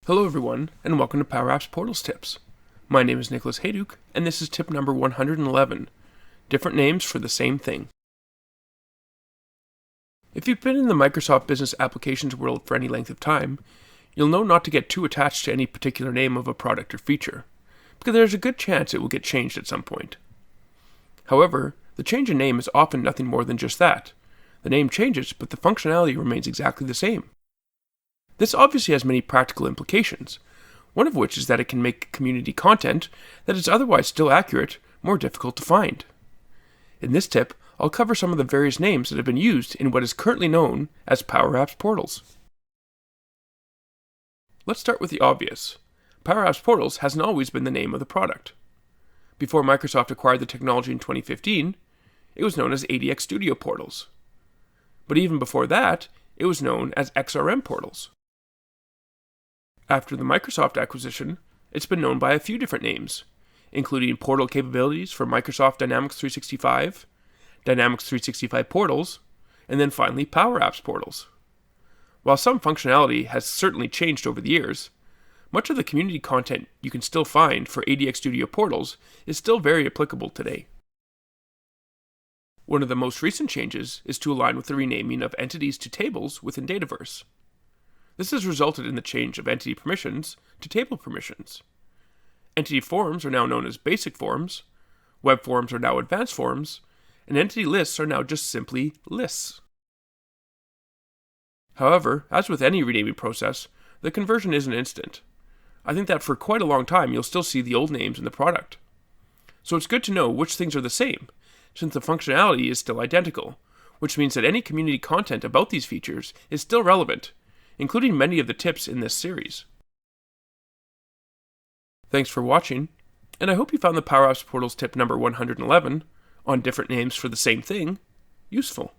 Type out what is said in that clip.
Hello everyone, and welcome to Power Apps Portals Tips. My name is Nicholas Hayduk, and this is tip number 111, different names for the same thing. If you've been in the Microsoft Business Applications world for any length of time, you'll know not to get too attached to any particular name of a product or feature, because there's a good chance it will get changed at some point. However, the change in name is often nothing more than just that. The name changes, but the functionality remains exactly the same. This obviously has many practical implications, one of which is that it can make community content that is otherwise still accurate more difficult to find. In this tip, I'll cover some of the various names that have been used in what is currently known as Power Apps Portals. Let's start with the obvious. Power Apps Portals hasn't always been the name of the product. Before Microsoft acquired the technology in 2015, it was known as ADX Studio Portals. But even before that, it was known as XRM Portals. After the Microsoft acquisition, it's been known by a few different names, including portal capabilities for Microsoft Dynamics 365, Dynamics 365 Portals, and then finally Power Apps Portals. While some functionality has certainly changed over the years, much of the community content you can still find for ADX Studio Portals is still very applicable today. One of the most recent changes is to align with the renaming of entities to tables within Dataverse. This has resulted in the change of entity permissions to table permissions. Entity forms are now known as basic forms, web forms are now advanced forms, and entity lists are now just simply lists. However, as with any renaming process, the conversion isn't instant. I think that for quite a long time you'll still see the old names in the product. So it's good to know which things are the same, since the functionality is still identical, which means that any community content about these features is still relevant, including many of the tips in this series. Thanks for watching, and I hope you found the Power Apps Portals tip number 111, on different names for the same thing, useful.